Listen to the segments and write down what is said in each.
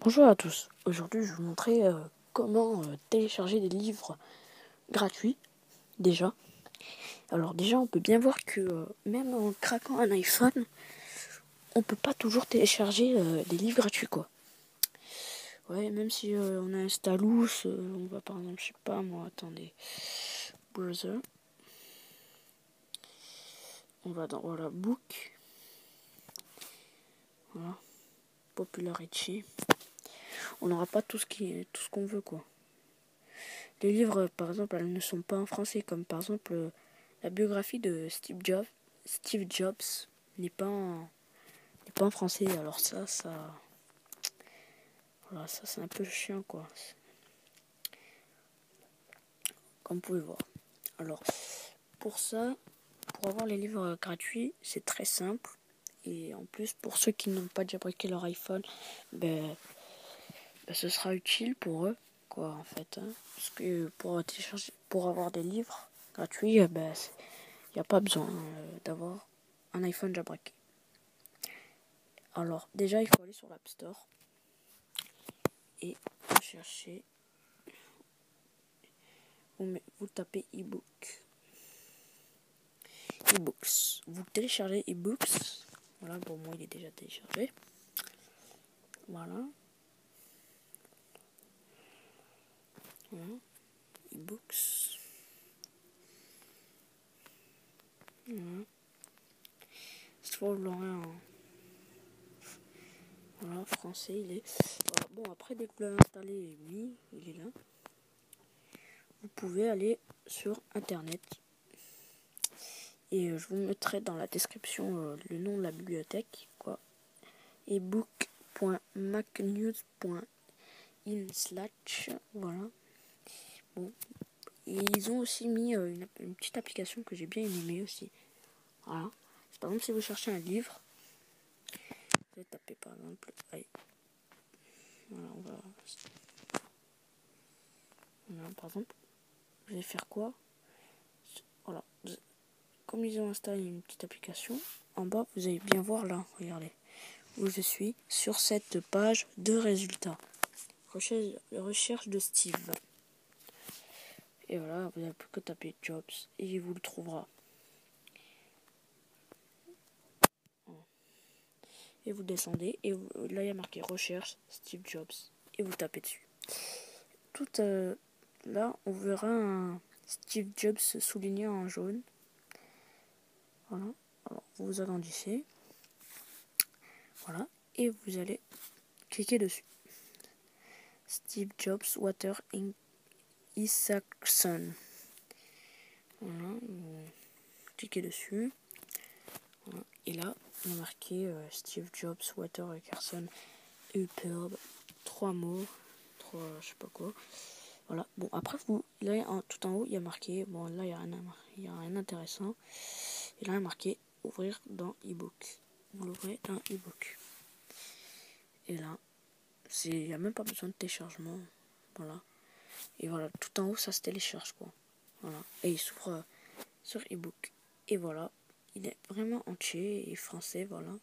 Bonjour à tous, aujourd'hui je vais vous montrer comment télécharger des livres gratuits déjà. Alors déjà on peut bien voir que même en craquant un iPhone, on peut pas toujours télécharger des livres gratuits quoi. Ouais, même si on a un Stylus, on va par exemple, je sais pas moi, attendez, browser. On va dans voilà, book, voilà, popularity. On n'aura pas tout ce qu'on veut quoi. Les livres, par exemple, elles ne sont pas en français, comme par exemple la biographie de Steve Jobs n'est pas en français. Alors voilà, ça c'est un peu chiant quoi. Comme vous pouvez voir. Alors pour ça, pour avoir les livres gratuits, c'est très simple. Et en plus, pour ceux qui n'ont pas déjà briqué leur iPhone, ce sera utile pour eux, quoi, en fait. Hein. Parce que pour avoir des livres gratuits, il n'y a pas besoin d'avoir un iPhone jailbreak. Alors, déjà, il faut aller sur l'App Store et chercher. Vous tapez e-book. E-books. Vous téléchargez e-books. Voilà, pour moi, il est déjà téléchargé. Voilà. Voilà. E-books. Voilà. Cette fois, vous l'aurez en... Voilà, français, il est... Voilà. Bon, après, dès que vous l'avez installé, oui, il est là. Vous pouvez aller sur Internet. Et je vous mettrai dans la description le nom de la bibliothèque, quoi. ebook.macnews.in/, voilà. Bon. Et ils ont aussi mis une petite application que j'ai bien aimée aussi. Voilà. Par exemple, si vous cherchez un livre, vous allez taper par exemple. Allez. Voilà, voilà, par exemple, vous allez faire quoi? Voilà. Comme ils ont installé une petite application, en bas, vous allez bien voir là, regardez, où je suis sur cette page de résultats. Recherche de Steve. Et voilà, vous n'avez plus que taper Jobs et il vous le trouvera. Et vous descendez et là il y a marqué recherche Steve Jobs et vous tapez dessus. Tout là on verra un Steve Jobs souligné en jaune. Voilà. Alors vous agrandissez. Voilà. Et vous allez cliquer dessus. Steve Jobs Water Isaacson. Voilà. Vous cliquez dessus. Voilà. Et là, il y a marqué Steve Jobs Water Carson Upperb. 3 mots. 3 je sais pas quoi. Voilà. Bon, après, là, tout en haut, il y a marqué. Bon, là, il n'y a rien d'intéressant. Et là, il y a marqué ouvrir dans e-book. Vous l'ouvrez dans e-book. Et là, il n'y a même pas besoin de téléchargement. Voilà. Et voilà, tout en haut, ça se télécharge, quoi. Voilà. Et il s'ouvre sur e-book. Et voilà. Il est vraiment entier et français, voilà.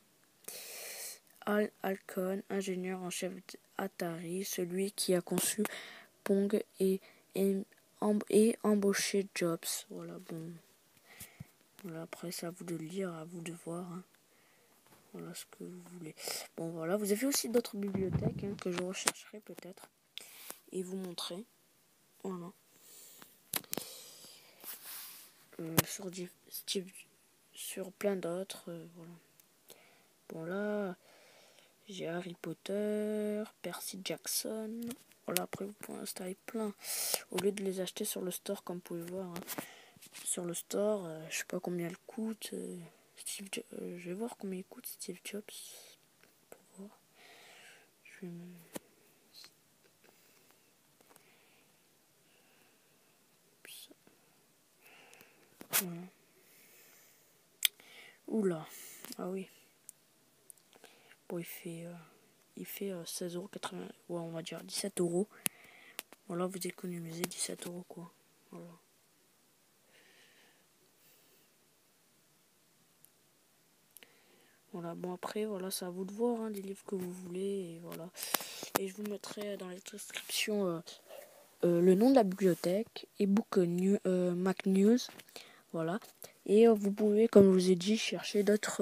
Al Alcon, ingénieur en chef d'Atari, celui qui a conçu Pong et embauché Jobs. Voilà, bon. Voilà, après, c'est à vous de lire, à vous de voir. Hein. Voilà ce que vous voulez. Bon, voilà. Vous avez aussi d'autres bibliothèques hein, que je rechercherai peut-être. Et vous montrer. Voilà. Sur plein d'autres. Voilà. Bon, là, j'ai Harry Potter, Percy Jackson. Voilà, après, vous pouvez installer plein. Au lieu de les acheter sur le store, comme vous pouvez voir. Hein. Sur le store, je sais pas combien elle coûte. Je vais voir combien il coûte Steve Jobs. Pour voir. Je vais voilà. Oula. Ah oui. Bon, il fait 16,80€. Ouais, on va dire 17€. Voilà, vous économisez 17€ quoi. Voilà. Voilà, bon après, voilà, c'est à vous de voir, hein, les livres que vous voulez, et voilà. Et je vous mettrai dans la description le nom de la bibliothèque, ebook Mac News. Voilà. Et vous pouvez, comme je vous ai dit, chercher d'autres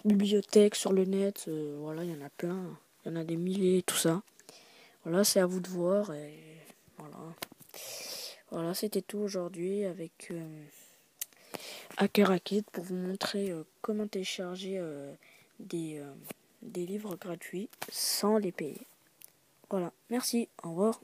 bibliothèques sur le net. Voilà, il y en a plein. Il y en a des milliers, tout ça. Voilà, c'est à vous de voir. Et voilà. Voilà, c'était tout aujourd'hui avec HackerRacket pour vous montrer comment télécharger des livres gratuits sans les payer. Voilà, merci, au revoir.